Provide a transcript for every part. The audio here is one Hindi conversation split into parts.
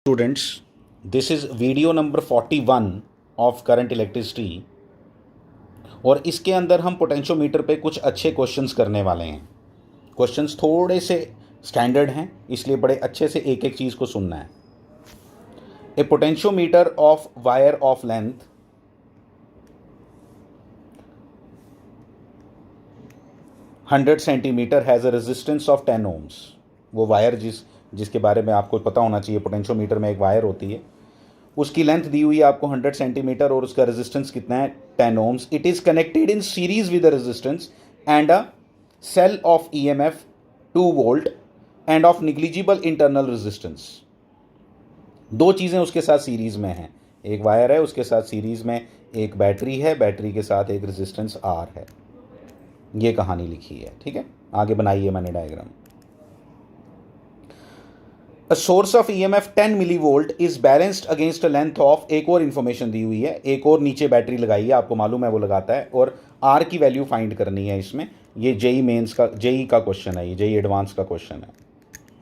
Students, this is video number 41 of current electricity और इसके अंदर हम पोटेंशियोमीटर पे कुछ अच्छे क्वेश्चंस करने वाले हैं। क्वेश्चंस थोड़े से स्टैंडर्ड हैं, इसलिए बड़े अच्छे से एक एक चीज़ को सुनना है। A potentiometer of wire of length 100 centimetre has a resistance of 10 ohms। वो वायर जिसके बारे में आपको पता होना चाहिए, पोटेंशियोमीटर में एक वायर होती है, उसकी लेंथ दी हुई है आपको 100 सेंटीमीटर और उसका रेजिस्टेंस कितना है 10 ohms। It is connected in series with the resistance and a cell of EMF 2 volt and of negligible internal resistance. दो चीज़ें उसके साथ सीरीज में हैं, एक वायर है, उसके साथ सीरीज में एक बैटरी है, बैटरी के साथ एक रेजिस्टेंस आर है। ये कहानी लिखी है, ठीक है। आगे बनाइए मैंने diagram. A source of EMF 10 millivolt is balanced against a length of, एक और इन्फॉर्मेशन दी हुई है, एक और नीचे बैटरी लगाई है, आपको मालूम है वो लगाता है, और आर की वैल्यू फाइंड करनी है इसमें। ये जेई मेंस का, जेई का क्वेश्चन है, ये जेई एडवांस का क्वेश्चन है,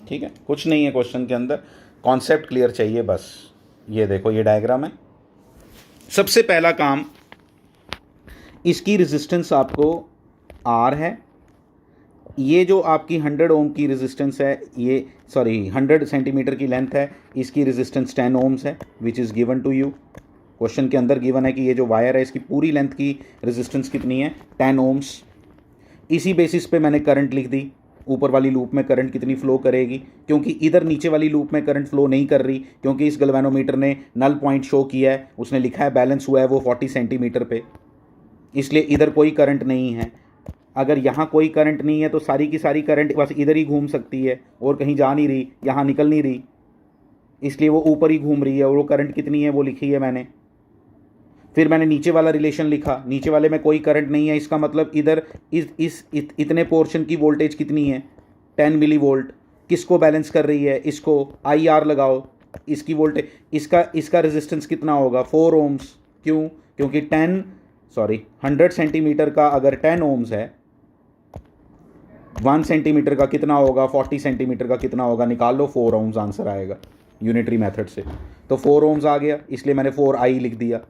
ठीक है। कुछ नहीं है क्वेश्चन के अंदर, कॉन्सेप्ट क्लियर चाहिए बस। ये देखो, ये डायग्राम है। सबसे पहला काम, इसकी रेजिस्टेंस आपको आर है, ये जो आपकी 100 ओम की रेजिस्टेंस है, ये 100 सेंटीमीटर की लेंथ है, इसकी रेजिस्टेंस 10 ओम्स है, which is given to you. Question के अंदर गिवन है कि ये जो वायर है इसकी पूरी लेंथ की रेजिस्टेंस कितनी है, 10 ओम्स। इसी बेसिस पे मैंने करंट लिख दी, ऊपर वाली लूप में करंट कितनी फ्लो करेगी, क्योंकि इधर नीचे वाली लूप में करंट फ्लो नहीं कर रही, क्योंकि इस गैल्वेनोमीटर ने नल पॉइंट शो किया है, उसने लिखा है बैलेंस हुआ है वो 40 सेंटीमीटर पे, इसलिए इधर कोई करंट नहीं है। अगर यहाँ कोई करंट नहीं है तो सारी की सारी करंट बस इधर ही घूम सकती है और कहीं जा नहीं रही, यहाँ निकल नहीं रही, इसलिए वो ऊपर ही घूम रही है, और वो करंट कितनी है वो लिखी है मैंने। फिर मैंने नीचे वाला रिलेशन लिखा, नीचे वाले में कोई करंट नहीं है, इसका मतलब इधर इतने पोर्शन की वोल्टेज कितनी है, 10 मिली वोल्ट। किसको बैलेंस कर रही है, इसको। आई आर लगाओ, इसकी वोल्टेज, इसका रेजिस्टेंस कितना होगा, 4 ओम्स। क्यों? क्योंकि 100 सेंटीमीटर का अगर 10 ओम्स है, 1 सेंटीमीटर का कितना होगा, 40 सेंटीमीटर का कितना होगा, निकाल लो, 4 ओम्स आंसर आएगा यूनिटरी मेथड से। तो 4 ओम्स आ गया, इसलिए मैंने 4I लिख दिया।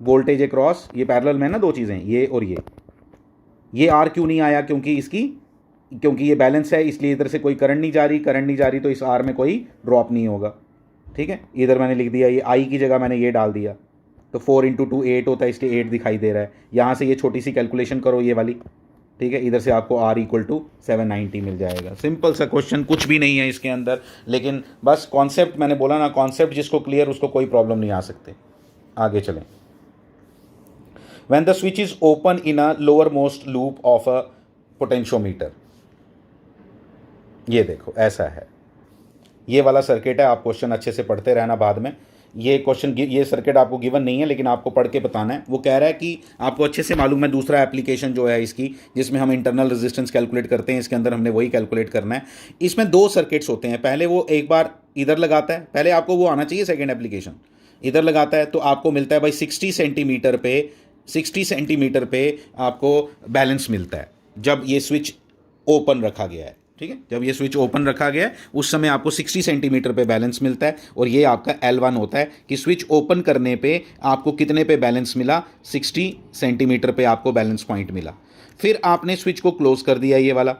वोल्टेज अक्रॉस, ये पैरेलल में ना दो चीज़ें, ये और ये आर क्यों नहीं आया, क्योंकि ये बैलेंस है, इसलिए इधर से कोई करंट नहीं जा रही, तो इस आर में कोई ड्रॉप नहीं होगा, ठीक है। इधर मैंने लिख दिया, ये आई की जगह मैंने ये डाल दिया, तो 4 × 2 8 होता है, इसलिए 8 दिखाई दे रहा है। यहाँ से ये छोटी सी कैलकुलेशन करो, ये वाली, ठीक है। इधर से आपको R = 790 मिल जाएगा। सिंपल सा क्वेश्चन, कुछ भी नहीं है इसके अंदर, लेकिन बस कॉन्सेप्ट, मैंने बोला ना, कॉन्सेप्ट जिसको क्लियर उसको कोई प्रॉब्लम नहीं आ सकते। आगे चलें। When the switch is open in a lower most loop of a potentiometer, ये देखो ऐसा है, ये वाला सर्किट है। आप क्वेश्चन अच्छे से पढ़ते रहना, बाद में ये क्वेश्चन, ये सर्किट आपको गिवन नहीं है, लेकिन आपको पढ़ के बताना है। वो कह रहा है कि आपको अच्छे से मालूम है दूसरा एप्लीकेशन जो है इसकी, जिसमें हम इंटरनल रेजिस्टेंस कैलकुलेट करते हैं, इसके अंदर हमने वही कैलकुलेट करना है। इसमें दो सर्किट्स होते हैं, पहले वो एक बार इधर लगाता है, पहले आपको वो आना चाहिए सेकेंड एप्लीकेशन, इधर लगाता है तो आपको मिलता है भाई 60 सेंटीमीटर पे आपको बैलेंस मिलता है, जब ये स्विच ओपन रखा गया है, ठीक है। जब ये स्विच ओपन रखा गया है उस समय आपको 60 सेंटीमीटर पे बैलेंस मिलता है, और ये आपका L1 होता है कि स्विच ओपन करने पे आपको कितने पे बैलेंस मिला, 60 सेंटीमीटर पे आपको बैलेंस पॉइंट मिला। फिर आपने स्विच को क्लोज कर दिया, ये वाला,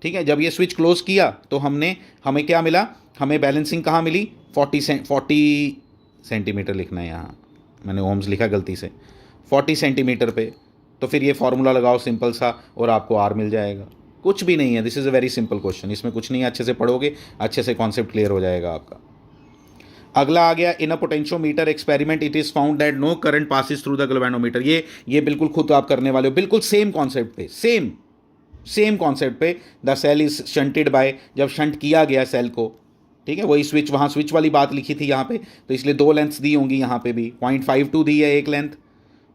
ठीक है। जब ये स्विच क्लोज किया तो हमें क्या मिला, हमें बैलेंसिंग कहाँ मिली, 40 सेंटीमीटर लिखना है, यहाँ मैंने ओम्स लिखा गलती से, 40 सेंटीमीटर पे। तो फिर ये फॉर्मूला लगाओ सिंपल सा, और आपको R मिल जाएगा। कुछ भी नहीं है, this is a very simple question, इसमें कुछ नहीं है, अच्छे से पढ़ोगे अच्छे से कॉन्सेप्ट क्लियर हो जाएगा आपका। अगला आ गया, in a potentiometer experiment it is found that no current passes through the galvanometer. ये बिल्कुल खुद आप करने वाले हो, बिल्कुल सेम कॉन्सेप्ट पे, सेम कॉन्सेप्ट पे। The cell is shunted by, जब शंट किया गया सेल को, ठीक है, वही स्विच, वहाँ स्विच वाली बात लिखी थी यहाँ पे, तो इसलिए दो लेंथ्स दी होंगी, यहाँ पे भी 0.52 दी है एक लेंथ,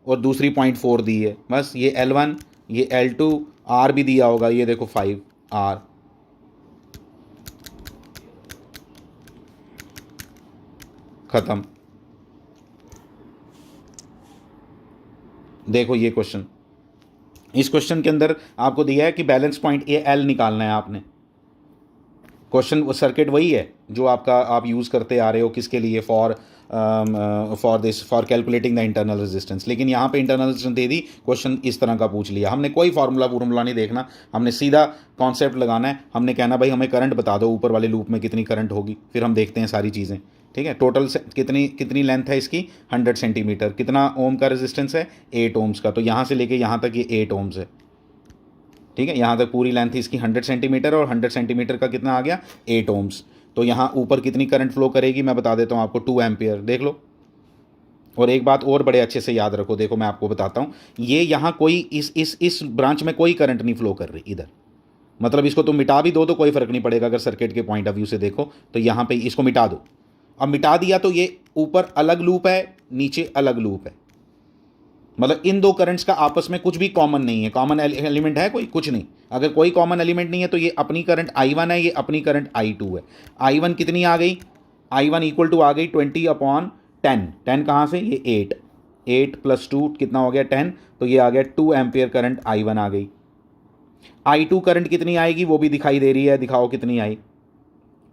और दूसरी 0.4 दी है, बस। ये L1, ये L2, R भी दिया होगा, ये देखो 5R, खत्म। देखो ये क्वेश्चन, इस क्वेश्चन के अंदर आपको दिया है कि बैलेंस पॉइंट ये L निकालना है आपने, क्वेश्चन सर्किट वही है जो आपका आप यूज़ करते आ रहे हो किसके लिए, for calculating the internal resistance. लेकिन यहाँ पे इंटरनल रेजिस्टेंस दे दी, क्वेश्चन इस तरह का पूछ लिया, हमने कोई फार्मूला नहीं देखना, हमने सीधा कॉन्सेप्ट लगाना है। हमने कहना भाई हमें करंट बता दो ऊपर वाले लूप में कितनी करंट होगी, फिर हम देखते हैं सारी चीज़ें। ठीक है, टोटल कितनी कितनी लेंथ है इसकी 100 सेंटीमीटर, कितना ओम का रेजिस्टेंस है 8 ओम्स का, तो यहाँ से लेके यहाँ तक ये 8 ओम्स है। ठीक है, यहाँ तक पूरी लेंथ इसकी 100 सेंटीमीटर, और 100 सेंटीमीटर का कितना आ गया 8 ओम्स। तो यहाँ ऊपर कितनी करंट फ्लो करेगी मैं बता देता हूँ आपको, 2 एम्पियर। देख लो, और एक बात और बड़े अच्छे से याद रखो, देखो मैं आपको बताता हूँ, ये यहाँ कोई इस ब्रांच में कोई करंट नहीं फ्लो कर रही इधर, मतलब इसको तुम मिटा भी दो तो कोई फर्क नहीं पड़ेगा अगर सर्किट के पॉइंट ऑफ व्यू से देखो तो। यहाँ पे इसको मिटा दो, अब मिटा दिया तो ये ऊपर अलग लूप है, नीचे अलग लूप है, मतलब इन दो करंट्स का आपस में कुछ भी कॉमन नहीं है। कॉमन एलिमेंट है कोई? कुछ नहीं। अगर कोई कॉमन एलिमेंट नहीं है तो ये अपनी करंट I1 है, ये अपनी करंट I2 है। I1 कितनी आ गई? I1 इक्वल टू आ गई 20/10। 10 कहाँ से? ये 8 + 2 कितना हो गया 10, तो ये आ गया 2 एम्पियर करंट I1 आ गई। I2 करंट कितनी आएगी वो भी दिखाई दे रही है, दिखाओ कितनी आई?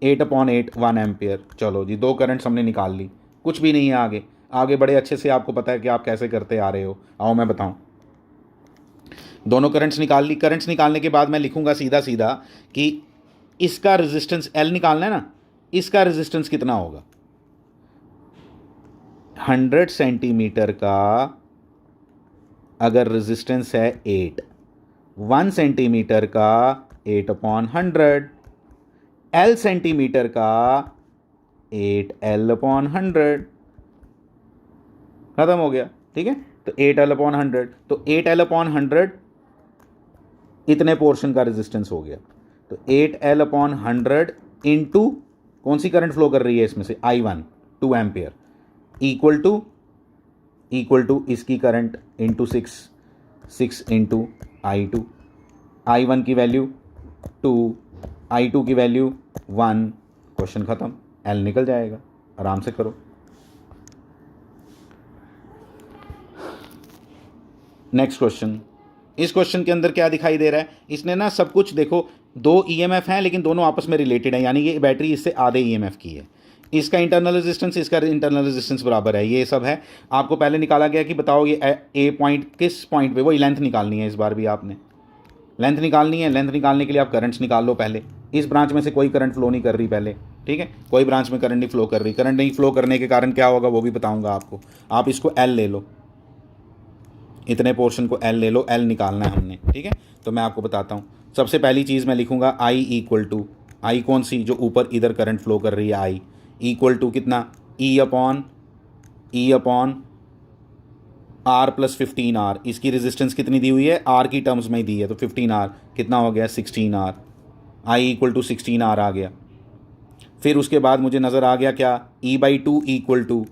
8/8 1 एम्पियर। चलो जी, दो करंट्स हमने निकाल ली, कुछ भी नहीं है आगे। आगे बड़े अच्छे से आपको पता है कि आप कैसे करते आ रहे हो, आओ मैं बताऊं। दोनों करंट्स निकाल ली। करंट्स निकालने के बाद मैं लिखूंगा सीधा सीधा कि इसका रेजिस्टेंस L निकालना है ना, इसका रेजिस्टेंस कितना होगा? 100 सेंटीमीटर का अगर रेजिस्टेंस है 8, 1 सेंटीमीटर का 8/100, L सेंटीमीटर का 8L/100, खत्म हो गया। ठीक है, तो 8L/100, तो 8L/100 इतने पोर्शन का रेजिस्टेंस हो गया। तो 8L/100 इंटू कौन सी करंट फ्लो कर रही है इसमें से? I1 2 एम्पियर इक्वल टू इसकी current into 6 into I2। I1 की वैल्यू 2, I2 की वैल्यू 1, क्वेश्चन ख़त्म। L निकल जाएगा, आराम से करो। Next question. इस क्वेश्चन के अंदर क्या दिखाई दे रहा है? इसने ना सब कुछ देखो, दो ईएमएफ हैं लेकिन दोनों आपस में रिलेटेड है, यानी ये बैटरी इससे आधे ईएमएफ की है। इसका इंटरनल रेजिस्टेंस, इसका इंटरनल रेजिस्टेंस बराबर है, ये सब है। आपको पहले निकाला गया कि बताओ ये ए पॉइंट किस पॉइंट पे, वही लेंथ निकालनी है। इस बार भी आपने लेंथ निकालनी है। लेंथ निकालने के लिए आप करंट्स निकाल लो पहले। इस ब्रांच में से कोई करंट फ्लो नहीं कर रही पहले, ठीक है, कोई ब्रांच में करंट नहीं फ्लो कर रही। करंट नहीं फ्लो करने के कारण क्या होगा वो भी बताऊंगा आपको। आप इसको L ले लो, इतने पोर्शन को L ले लो, L निकालना है हमने। ठीक है, तो मैं आपको बताता हूँ। सबसे पहली चीज़ मैं लिखूंगा I इक्वल टू, आई कौन सी? जो ऊपर इधर करंट फ्लो कर रही है, I इक्वल टू कितना? E upon R + 15R। इसकी रेजिस्टेंस कितनी दी हुई है? R की टर्म्स में ही दी है, तो 15R कितना हो गया? 16R। I equal to 16R आ गया। फिर उसके बाद मुझे नज़र आ गया क्या? E/2 इक्वल टू,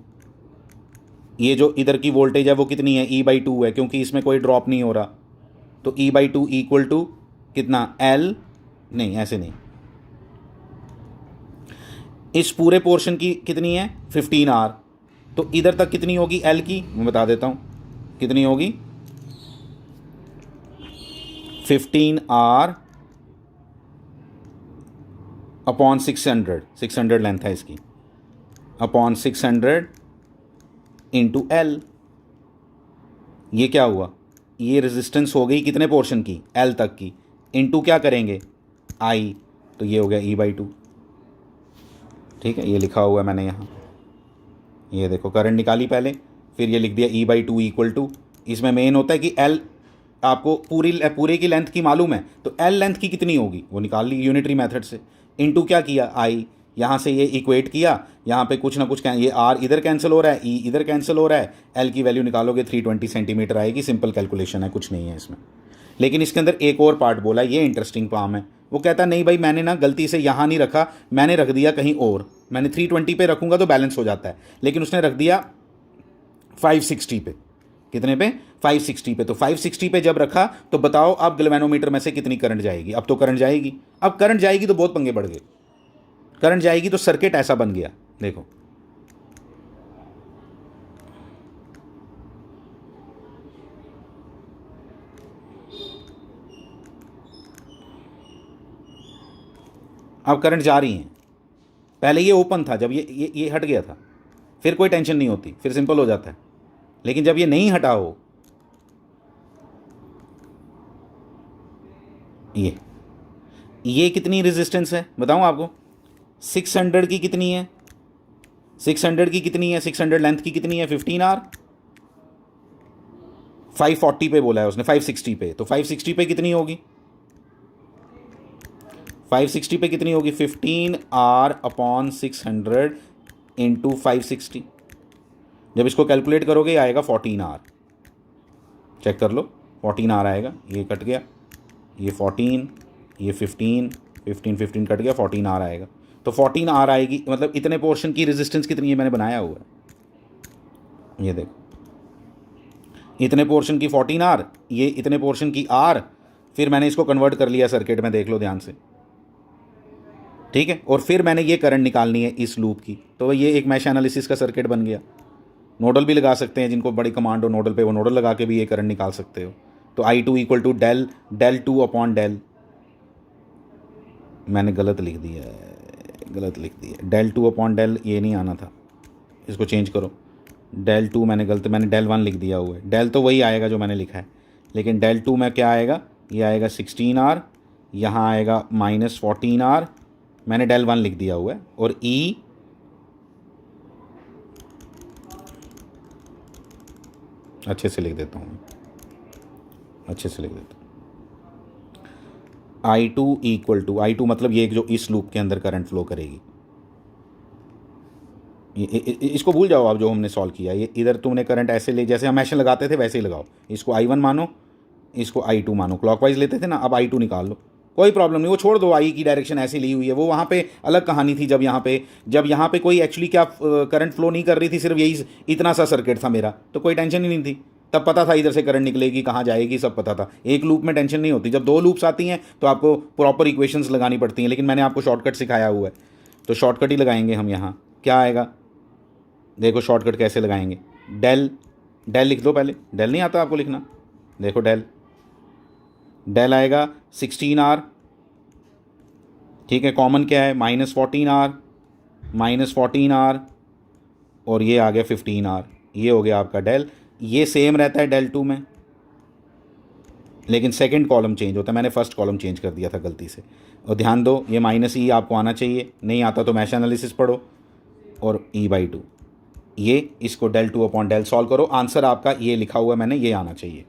ये जो इधर की वोल्टेज है वो कितनी है? E/2 है, क्योंकि इसमें कोई ड्रॉप नहीं हो रहा। तो E/2 इक्वल टू कितना? L नहीं, ऐसे नहीं, इस पूरे पोर्शन की कितनी है? 15R। तो इधर तक कितनी होगी L की? मैं बता देता हूँ कितनी होगी। 15R अपॉन 600 लेंथ है इसकी, अपॉन 600 इंटू L। ये क्या हुआ? ये रेजिस्टेंस हो गई कितने पोर्शन की? L तक की, इंटू क्या करेंगे? I, तो ये हो गया E/2। ठीक है, ये लिखा हुआ है मैंने यहाँ, ये देखो करंट निकाली पहले, फिर ये लिख दिया E/2 इक्वल टू, इसमें मेन होता है कि L आपको पूरे की लेंथ की मालूम है, तो L लेंथ की कितनी होगी वो निकाल ली यूनिटरी मेथड से। इंटू क्या किया? I, यहाँ से ये इक्वेट किया, यहाँ पे कुछ ना कुछ ये R इधर कैंसिल हो रहा है, E इधर कैंसिल हो रहा है, L की वैल्यू निकालोगे 320 सेंटीमीटर आएगी। सिंपल कैलकुलेशन है, कुछ नहीं है इसमें। लेकिन इसके अंदर एक और पार्ट बोला, ये इंटरेस्टिंग पार्ट है। वो कहता नहीं भाई मैंने ना गलती से यहाँ नहीं रखा, मैंने रख दिया कहीं और, मैंने 320 पे रखूँगा तो बैलेंस हो जाता है, लेकिन उसने रख दिया 560 पे। कितने पे? 560 पे। तो 560 पे जब रखा तो बताओ अब गैल्वेनोमीटर में से कितनी करंट जाएगी? अब तो करंट जाएगी, अब करंट जाएगी तो बहुत पंगे बढ़ गए। करंट जाएगी तो सर्किट ऐसा बन गया, देखो अब करंट जा रही हैं। पहले ये ओपन था, जब ये हट गया था फिर कोई टेंशन नहीं होती, फिर सिंपल हो जाता है। लेकिन जब ये नहीं हटा हो, ये कितनी रेजिस्टेंस है बताऊं आपको? 600 की कितनी है? 600 की कितनी है? 600 लेंथ की कितनी है? 15R। 540 पे बोला है उसने, 560 पे। तो 560 पे कितनी होगी? 560 पे कितनी होगी? 15R/600 into 560। जब इसको कैलकुलेट करोगे आएगा 14R। चेक कर लो, 14R आएगा। ये कट गया, ये 14, ये 15, 15 15 कट गया, 14R आएगा। तो 14R आएगी, मतलब इतने पोर्शन की रेजिस्टेंस कितनी है मैंने बनाया हुआ है, ये देखो, इतने पोर्शन की 14R, ये इतने पोर्शन की R। फिर मैंने इसको कन्वर्ट कर लिया सर्किट में, देख लो ध्यान से, ठीक है। और फिर मैंने ये करंट निकालनी है इस लूप की, तो ये एक मैश एनालिसिस का सर्किट बन गया। नोडल भी लगा सकते हैं, जिनको बड़ी कमांड हो नोडल पे, वो नोडल लगा के भी ये करंट निकाल सकते हो। तो I2 equal to del 2 upon del, मैंने गलत लिख दिया del 2 अपॉन del, ये नहीं आना था, इसको चेंज करो। del 2 मैंने del 1 लिख दिया हुआ है। del तो वही आएगा जो मैंने लिखा है, लेकिन del 2 में क्या आएगा? ये आएगा 16R, यहाँ आएगा -14R, मैंने del 1 लिख दिया हुआ है। और E अच्छे से लिख देता हूँ, अच्छे से लिख देता हूँ। I2 इक्वल टू, I2 मतलब ये जो इस लूप के अंदर करंट फ्लो करेगी, इसको भूल जाओ आप जो हमने सॉल्व किया। ये इधर तुमने करंट ऐसे ले, जैसे हम मैशन लगाते थे वैसे ही लगाओ। इसको I1 मानो, इसको I2 मानो। क्लॉकवाइज लेते थे ना, अब I2 निकाल लो, कोई प्रॉब्लम नहीं, वो छोड़ दो। आई की डायरेक्शन ऐसी ली हुई है, वो वहाँ पे अलग कहानी थी। जब यहाँ पे कोई एक्चुअली क्या करंट फ्लो नहीं कर रही थी, सिर्फ यही इतना सा सर्किट था मेरा, तो कोई टेंशन ही नहीं थी। तब पता था इधर से करंट निकलेगी, कहाँ जाएगी, सब पता था। एक लूप में टेंशन नहीं होती। जब दो लूप्स आती हैं तो आपको प्रॉपर इक्वेशंस लगानी पड़ती हैं, लेकिन मैंने आपको शॉर्टकट सिखाया हुआ है, तो शॉर्टकट ही लगाएंगे हम। यहाँ क्या आएगा देखो, शॉर्टकट कैसे लगाएंगे। del लिख दो पहले, del नहीं आता आपको लिखना, देखो del आएगा 16R, ठीक है। कॉमन क्या है? -14R, और ये आ गया 15R, ये हो गया आपका del। ये सेम रहता है del 2 में, लेकिन सेकंड कॉलम चेंज होता है। मैंने फर्स्ट कॉलम चेंज कर दिया था गलती से। और ध्यान दो, ये -E आपको आना चाहिए, नहीं आता तो मैश एनालिसिस पढ़ो, और E/2, ये इसको del 2 अपॉन del सॉल्व करो। आंसर आपका ये लिखा हुआ है मैंने, ये आना चाहिए,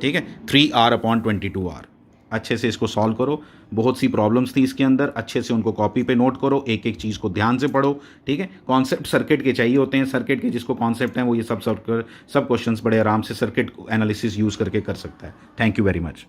ठीक है। 3R/22R। अच्छे से इसको सॉल्व करो। बहुत सी प्रॉब्लम्स थी इसके अंदर, अच्छे से उनको कॉपी पे नोट करो, एक एक चीज़ को ध्यान से पढ़ो, ठीक है। कॉन्सेप्ट सर्किट के चाहिए होते हैं, सर्किट के जिसको कॉन्सेप्ट हैं वो ये सब क्वेश्चंस बड़े आराम से सर्किट एनालिसिस यूज़ करके कर सकता है। Thank you very much.